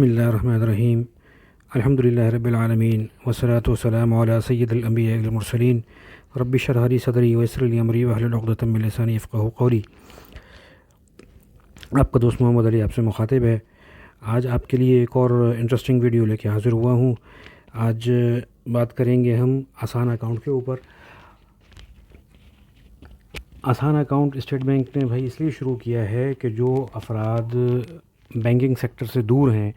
بسم اللہ الرحمن الرحیم الحمد للہ رب العالمین والصلاة والسلام علی سید الانبیاء والمرسلین رب اشرح لی صدری ویسر لی امری واحلل عقدۃ من لسانی یفقہوا قولی۔ آپ کا دوست محمد علی آپ سے مخاطب ہے۔ آج آپ کے لیے ایک اور انٹرسٹنگ ویڈیو لے کے حاضر ہوا ہوں۔ آج بات کریں گے ہم آسان اکاؤنٹ کے اوپر۔ آسان اکاؤنٹ اسٹیٹ بینک نے بھائی اس لیے شروع کیا ہے کہ جو افراد بینکنگ سیکٹر سے دور ہیں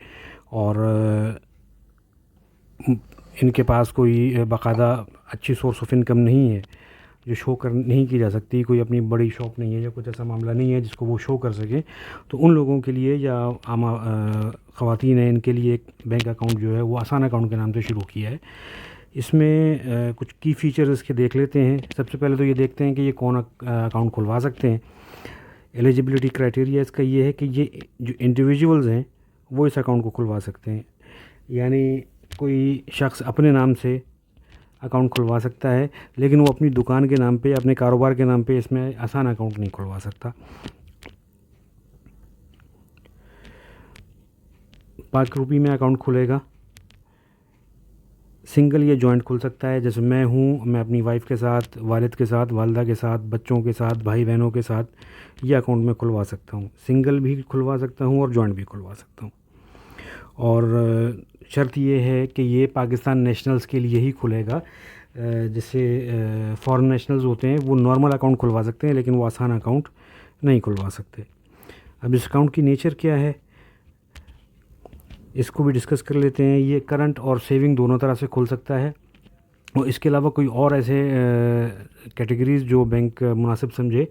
اور ان کے پاس کوئی باقاعدہ اچھی سورس آف انکم نہیں ہے جو شو نہیں کی جا سکتی، کوئی اپنی بڑی شاپ نہیں ہے یا کچھ ایسا معاملہ نہیں ہے جس کو وہ شو کر سکیں، تو ان لوگوں کے لیے یا عام خواتین ہیں ان کے لیے ایک بینک اکاؤنٹ جو ہے وہ آسان اکاؤنٹ کے نام سے شروع کیا ہے۔ اس میں کچھ کی فیچرز اس کے دیکھ لیتے ہیں۔ سب سے پہلے تو یہ دیکھتے ہیں کہ یہ کون اکاؤنٹ کھلوا سکتے ہیں۔ ایلیجبلٹی کرائٹیریا اس کا یہ ہے کہ یہ جو انڈیویجولز ہیں وہ اس اکاؤنٹ کو کھلوا سکتے ہیں، یعنی کوئی شخص اپنے نام سے اکاؤنٹ کھلوا سکتا ہے لیکن وہ اپنی دکان کے نام پہ یا اپنے کاروبار کے نام پہ اس میں آسان اکاؤنٹ نہیں کھلوا سکتا۔ ₹5 میں اکاؤنٹ کھلے گا، سنگل یا جوائنٹ کھل سکتا ہے، جیسے میں ہوں، میں اپنی وائف کے ساتھ، والد کے ساتھ، والدہ کے ساتھ، بچوں کے ساتھ، بھائی بہنوں کے ساتھ یہ اکاؤنٹ میں کھلوا سکتا ہوں۔ سنگل بھی کھلوا سکتا ہوں اور جوائنٹ بھی کھلوا سکتا ہوں، اور شرط یہ ہے کہ یہ پاکستان نیشنلز کے لیے ہی کھلے گا۔ جیسے فارن نیشنلز ہوتے ہیں وہ نارمل اکاؤنٹ کھلوا سکتے ہیں لیکن وہ آسان اکاؤنٹ نہیں کھلوا سکتے۔ اب اس اکاؤنٹ کی نیچر کیا ہے اس کو بھی ڈسکس کر لیتے ہیں۔ یہ کرنٹ اور سیونگ دونوں طرح سے کھل سکتا ہے، اور اس کے علاوہ کوئی اور ایسے کیٹیگریز جو بینک مناسب سمجھے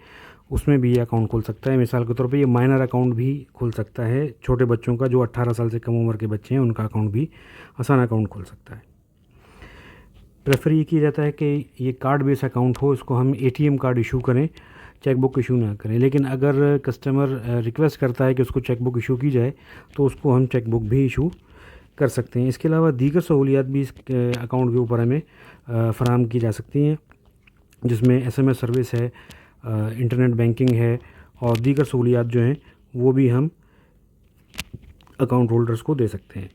اس میں بھی یہ اکاؤنٹ کھل سکتا ہے۔ مثال کے طور پہ یہ مائنر اکاؤنٹ بھی کھل سکتا ہے، چھوٹے بچوں کا جو 18 سال سے کم عمر کے بچے ہیں ان کا اکاؤنٹ بھی آسان اکاؤنٹ کھل سکتا ہے۔ پریفر یہ کیا جاتا ہے کہ یہ کارڈ بیس اکاؤنٹ ہو، اس کو ہم ATM کارڈ ایشو کریں، چیک بک ایشو نہ کریں، لیکن اگر کسٹمر ریکویسٹ کرتا ہے کہ اس کو چیک بک ایشو کی جائے تو اس کو ہم چیک بک بھی ایشو کر سکتے ہیں۔ اس کے علاوہ دیگر سہولیات بھی اس اکاؤنٹ کے اوپر ہمیں فراہم کی جا سکتی ہیں، جس میں SMS سروس ہے، انٹرنیٹ بینکنگ ہے، اور دیگر سہولیات جو ہیں وہ بھی ہم اکاؤنٹ ہولڈرز کو دے سکتے ہیں۔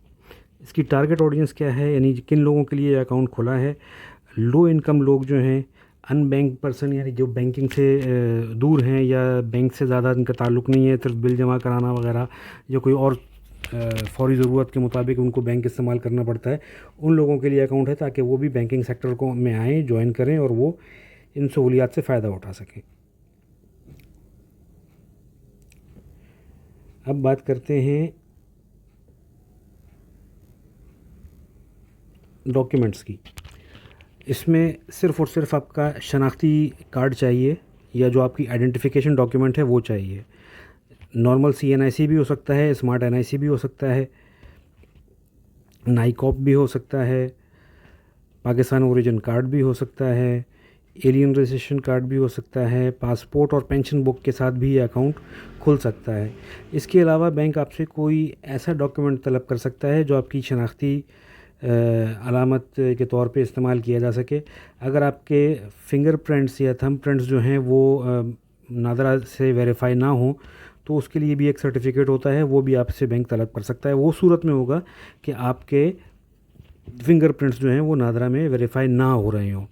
اس کی ٹارگٹ آڈینس کیا ہے، یعنی کن لوگوں کے لیے یہ اکاؤنٹ کھلا ہے؟ لو انکم لوگ جو ہیں، ان بینک پرسن، یعنی جو بینکنگ سے دور ہیں یا بینک سے زیادہ ان کا تعلق نہیں ہے، صرف بل جمع کرانا وغیرہ یا کوئی اور فوری ضرورت کے مطابق ان کو بینک استعمال کرنا پڑتا ہے، ان لوگوں کے لیے اکاؤنٹ ہے تاکہ وہ بھی بینکنگ سیکٹر کو میں آئیں، جوائن کریں اور وہ ان سہولیات سے فائدہ اٹھا سکیں۔ اب بات کرتے ہیں ڈاکیومنٹس کی۔ اس میں صرف اور صرف آپ کا شناختی کارڈ چاہیے یا جو آپ کی آئیڈینٹیفیکیشن ڈاکیومنٹ ہے وہ چاہیے۔ نارمل CNIC بھی ہو سکتا ہے، اسمارٹ NIC بھی ہو سکتا ہے، نائکاپ بھی ہو سکتا ہے، پاکستان اوریجن کارڈ بھی ہو سکتا ہے، ایلین رجسٹریشن کارڈ بھی ہو سکتا ہے، پاسپورٹ اور پینشن بک کے ساتھ بھی یہ اکاؤنٹ کھل سکتا ہے۔ اس کے علاوہ بینک آپ سے کوئی ایسا ڈاکیومنٹ طلب کر سکتا ہے جو آپ کی شناختی علامت کے طور پہ استعمال کیا جا سکے۔ اگر آپ کے فنگر پرنٹس یا تھم پرنٹس جو ہیں وہ نادرا سے ویریفائی نہ ہوں تو اس کے لیے بھی ایک سرٹیفکیٹ ہوتا ہے، وہ بھی آپ سے بینک طلب کر سکتا ہے۔ وہ صورت میں ہوگا کہ آپ کے فنگر پرنٹس جو ہیں وہ نادرا میں ویریفائی نہ ہو رہے ہوں،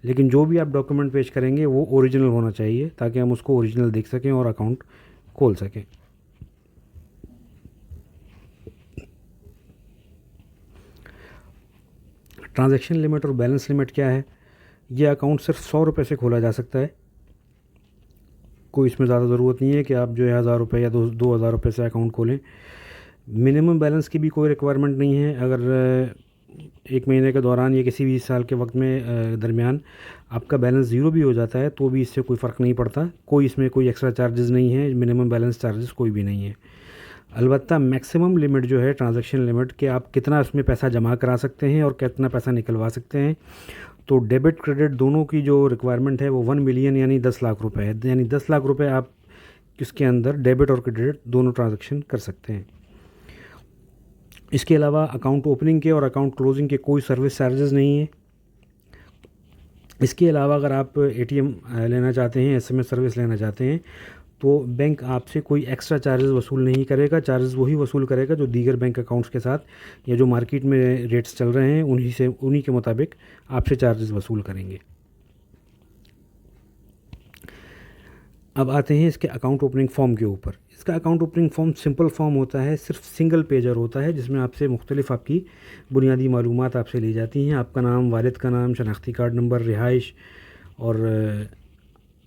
لیکن جو بھی آپ ڈاکیومنٹ پیش کریں گے وہ اوریجنل ہونا چاہیے تاکہ ہم اس کو اوریجنل دیکھ سکیں اور اکاؤنٹ کھول سکیں۔ ٹرانزیکشن لمٹ اور بیلنس لمٹ کیا ہے؟ یہ اکاؤنٹ صرف ₹100 سے کھولا جا سکتا ہے، کوئی اس میں زیادہ ضرورت نہیں ہے کہ آپ جو ہے ₹1000 یا $2000 سے اکاؤنٹ کھولیں۔ منیمم بیلنس کی بھی کوئی ریکوائرمنٹ نہیں ہے۔ اگر 1 مہینے کے دوران یا کسی بھی سال کے وقت میں درمیان آپ کا بیلنس 0 بھی ہو جاتا ہے تو بھی اس سے کوئی فرق نہیں پڑتا، کوئی اس میں کوئی ایکسٹرا چارجز نہیں ہے، منیمم بیلنس چارجز کوئی بھی نہیں ہے۔ البتہ میکسیمم لمٹ جو ہے ٹرانزیکشن لمٹ کہ آپ کتنا اس میں پیسہ جمع کرا سکتے ہیں اور کتنا پیسہ نکلوا سکتے ہیں، تو ڈیبٹ کریڈٹ دونوں کی جو ریکوائرمنٹ ہے وہ 1 ملین یعنی 10 لاکھ روپے ہے، یعنی 10 لاکھ روپے آپ اس کے اندر ڈیبٹ اور کریڈٹ دونوں ٹرانزیکشن کر سکتے ہیں۔ اس کے علاوہ اکاؤنٹ اوپننگ کے اور اکاؤنٹ کلوزنگ کے کوئی سروس چارجز نہیں ہیں۔ اس کے علاوہ اگر آپ ATM لینا چاہتے ہیں، SMS سروس لینا چاہتے ہیں تو بینک آپ سے کوئی ایکسٹرا چارجز وصول نہیں کرے گا. چارجز وہی وصول کرے گا جو دیگر بینک اکاؤنٹس کے ساتھ یا جو مارکیٹ میں ریٹس چل رہے ہیں انہی کے مطابق آپ سے چارجز وصول کریں گے. اب آتے ہیں اس کے اکاؤنٹ اوپننگ فارم کے اوپر. اس کا account opening form simple form ہوتا ہے, صرف سنگل پیجر ہوتا ہے, جس میں آپ سے مختلف آپ کی بنیادی معلومات آپ سے لی جاتی ہیں. آپ کا نام, والد کا نام, شناختی کارڈ نمبر, رہائش اور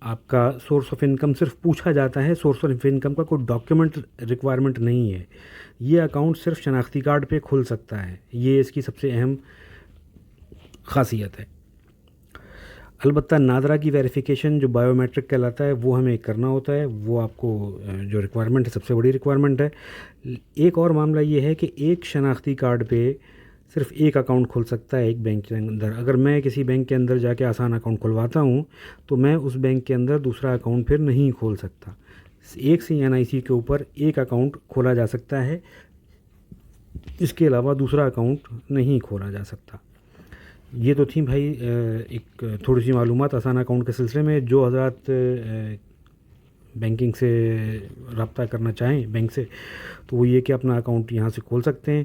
آپ کا سورس آف انکم صرف پوچھا جاتا ہے. سورس آف انکم کا کوئی ڈاکیومنٹ ریکوائرمنٹ نہیں ہے. یہ اکاؤنٹ صرف شناختی کارڈ پہ کھل سکتا ہے. یہ اس کی سب سے اہم خاصیت ہے. البتہ نادرا کی ویریفیکیشن جو بایو میٹرک کہلاتا ہے وہ ہمیں کرنا ہوتا ہے. وہ آپ کو جو ریکوائرمنٹ ہے سب سے بڑی ریکوائرمنٹ ہے. ایک اور معاملہ یہ ہے کہ ایک شناختی کارڈ پہ صرف ایک اکاؤنٹ کھل سکتا ہے ایک بینک کے اندر. اگر میں کسی بینک کے اندر جا کے آسان اکاؤنٹ کھلواتا ہوں تو میں اس بینک کے اندر دوسرا اکاؤنٹ پھر نہیں کھول سکتا. ایک CNIC کے اوپر ایک اکاؤنٹ کھولا جا سکتا ہے, اس کے علاوہ دوسرا اکاؤنٹ نہیں کھولا جا سکتا. یہ تو تھیں بھائی ایک تھوڑی سی معلومات آسان اکاؤنٹ کے سلسلے میں. جو حضرات بینکنگ سے رابطہ کرنا چاہیں بینک سے, تو وہ یہ کہ اپنا اکاؤنٹ یہاں سے کھول سکتے ہیں.